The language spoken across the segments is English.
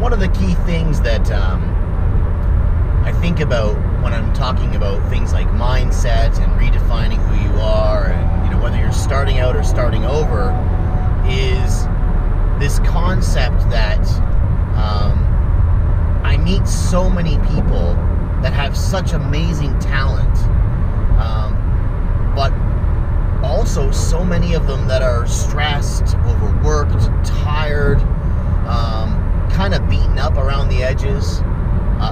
one of the key things that I think about when I'm talking about things like mindset and redefining who you are, and whether you're starting out or starting over, is this concept that I meet so many people that have such amazing talent, but also so many of them that are stressed, overworked, tired, kind of beaten up around the edges,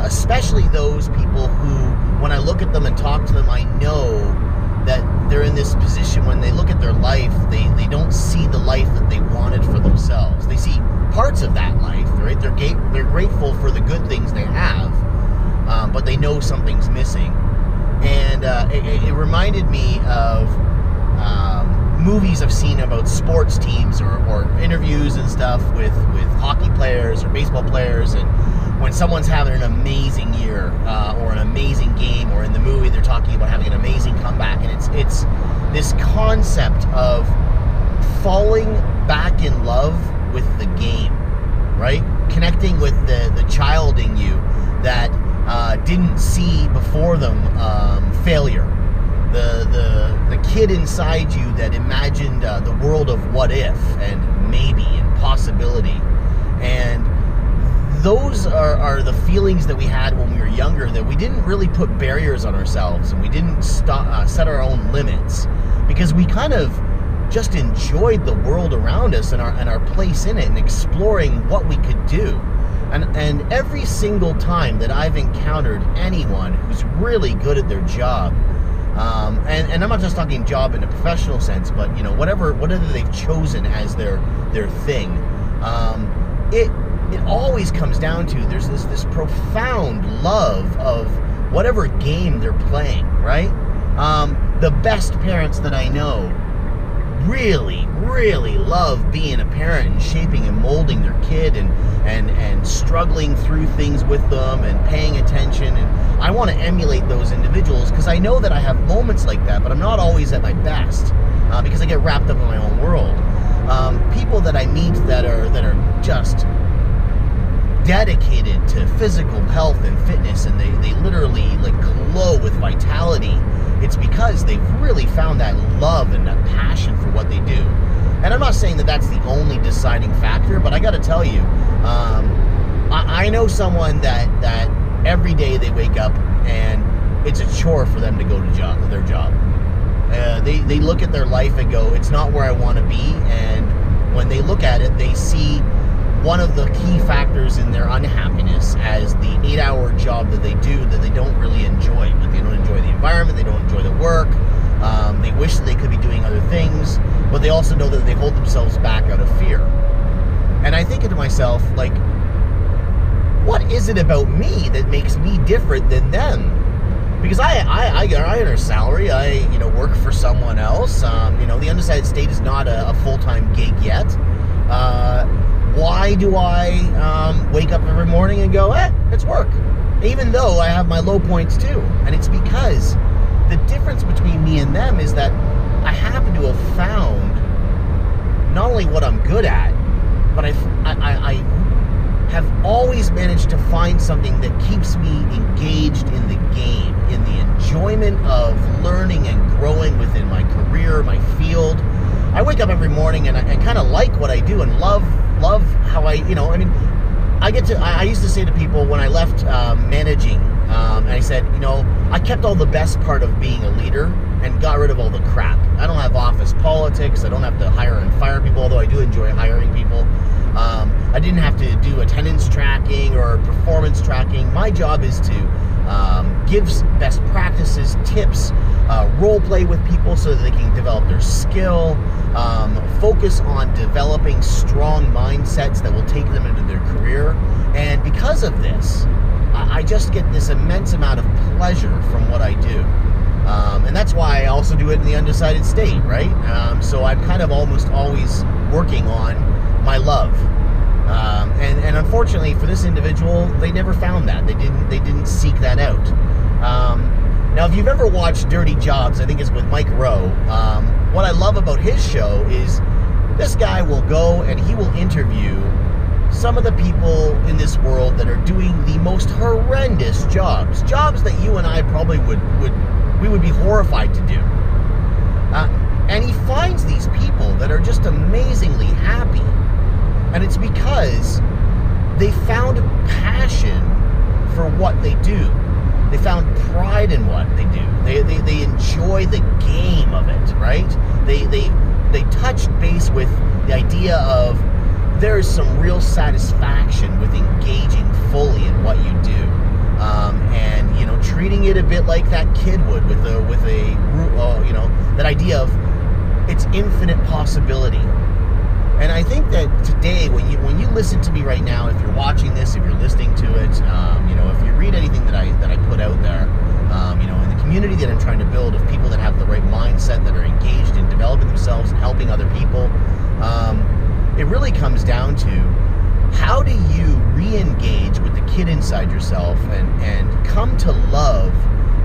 especially those people who, when I look at them and talk to them, I know that they're in this position when they look at their life, they don't see the life that they wanted for themselves. They see parts of that life, right? They're grateful for the good things they have, but they know something's missing. And it reminded me of movies I've seen about sports teams or interviews and stuff with hockey players or baseball players, and when someone's having an amazing year or an amazing game, or in the movie they're talking about having an amazing comeback, and it's this concept of falling back in love with the game, right? Connecting with the child in you that didn't see before them failure. The kid inside you that imagined the world of what if and maybe and possibility. And those are the feelings that we had when we were younger, that we didn't really put barriers on ourselves, and we didn't set our own limits, because we kind of just enjoyed the world around us and our place in it, and exploring what we could do. And every single time that I've encountered anyone who's really good at their job, and I'm not just talking job in a professional sense, but whatever they've chosen as their thing, it always comes down to there's this profound love of whatever game they're playing, right? The best parents that I know really, really love being a parent and shaping and molding their kid and struggling through things with them and paying attention. And I want to emulate those individuals, because I know that I have moments like that, but I'm not always at my best because I get wrapped up in my own world. People that I meet that are just dedicated to physical health and fitness, and they literally glow with vitality, it's because they've really found that love and that passion for what they do. And I'm not saying that that's the only deciding factor, but I got to tell you, I know someone that every day they wake up and it's a chore for them to go to their job. They look at their life and go, it's not where I want to be. And when they look at it, they see one of the key factors in their unhappiness as the 8-hour job that they do that they don't really enjoy. But they don't enjoy the environment, they don't enjoy the work, they wish that they could be doing other things, but they also know that they hold themselves back out of fear. And I think to myself, what is it about me that makes me different than them? Because I earn a salary, I work for someone else. The Undecided State is not a full-time gig yet. Why do I wake up every morning and go, it's work? Even though I have my low points too. And it's because the difference between me and them is that I happen to have found not only what I'm good at, but I have always managed to find something that keeps me engaged in the game, in the enjoyment of learning and growing within my career, my field. I wake up every morning and I kind of like what I do and love how I used to say to people when I left managing, and I said, I kept all the best part of being a leader and got rid of all the crap. I don't have office politics. I don't have to hire and fire people, although I do enjoy hiring people. I didn't have to do attendance tracking or performance tracking. My job is to give best practices, tips, role play with people so that they can develop their skill, focus on developing strong mindsets that will take them into their career. And because of this, I just get this immense amount of pleasure from what I do. And that's why I also do it in the Undecided State, right? So I'm kind of almost always working on my love. And unfortunately for this individual, they never found that. They didn't seek that out. Now, if you've ever watched Dirty Jobs, I think it's with Mike Rowe, what I love about his show is this guy will go and he will interview some of the people in this world that are doing the most horrendous jobs that you and I probably would be horrified to do. And he finds these people that are just amazingly happy. And it's because they found passion for what they do. They found pride in what they do. They enjoy the game of it, right? They touched base with the idea of there's some real satisfaction with engaging fully in what you do. And, you know, treating it a bit like that kid would with you know, that idea of its infinite possibility. And I think that today, when you listen to me right now, if you're watching this, if you're listening to it, you know, if you read anything that I put out there, you know, in the community that I'm trying to build of people that have the right mindset, that are engaged in developing themselves and helping other people, it really comes down to how do you re-engage with the kid inside yourself and come to love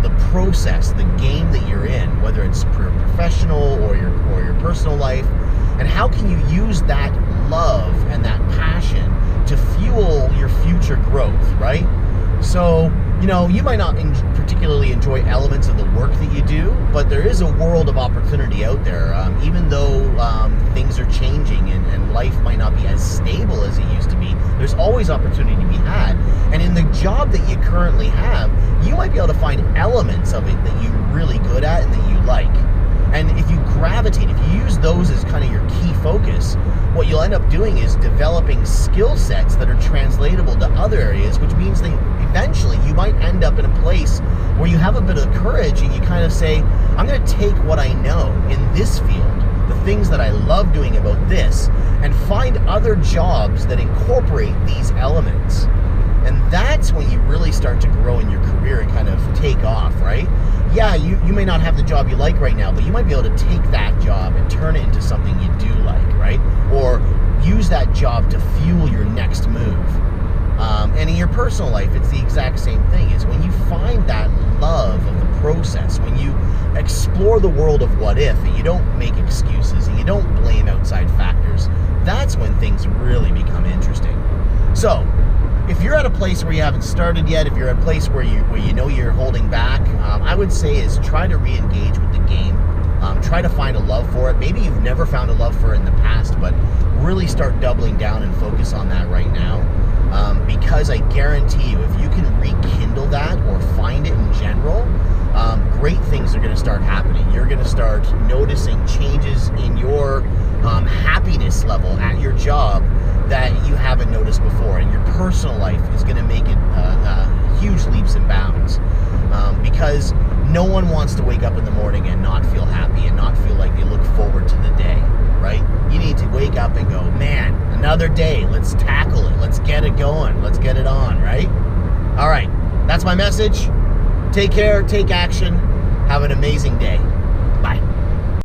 the process, the game that you're in, whether it's professional or your personal life, and how can you use that love and that passion to fuel your future growth, right? So, you know, you might not particularly enjoy elements of the work that you do, but there is a world of opportunity out there. Even though things are changing and life might not be as stable as it used to be, there's always opportunity to be had. And in the job that you currently have, you might be able to find elements of it that you're really good at and that you like. And if you gravitate, if you use those as kind of your key focus, what you'll end up doing is developing skill sets that are translatable to other areas, which means that eventually you might end up in a place where you have a bit of courage and you kind of say, I'm going to take what I know in this field, the things that I love doing about this, and find other jobs that incorporate these elements. And that's when you really start to grow in your career and kind of take off, right? Yeah, you may not have the job you like right now, but you might be able to take that job and turn it into something you do like, right? Or use that job to fuel your next move. And in your personal life, it's the exact same thing. Is when you find that love of the process, when you explore the world of what if, and you don't make excuses, and you don't blame outside factors, that's when things really become interesting. So, if you're at a place where you haven't started yet, if you're at a place where you know you're holding back, I would say is try to re-engage with the game. Try to find a love for it. Maybe you've never found a love for it in the past, but really start doubling down and focus on that right now. Because I guarantee you, if you can rekindle that or find it in general, great things are going to start happening. You're going to start noticing changes in your happiness level at your job that you haven't noticed before, and your personal life is going to make it huge leaps and bounds, because no one wants to wake up in the morning and not feel happy and not feel like they look forward to the day, right? You need to wake up and go, man, another day, let's tackle it, let's get it going, let's get it on, right? All right, that's my message. Take care, take action, have an amazing day. Bye.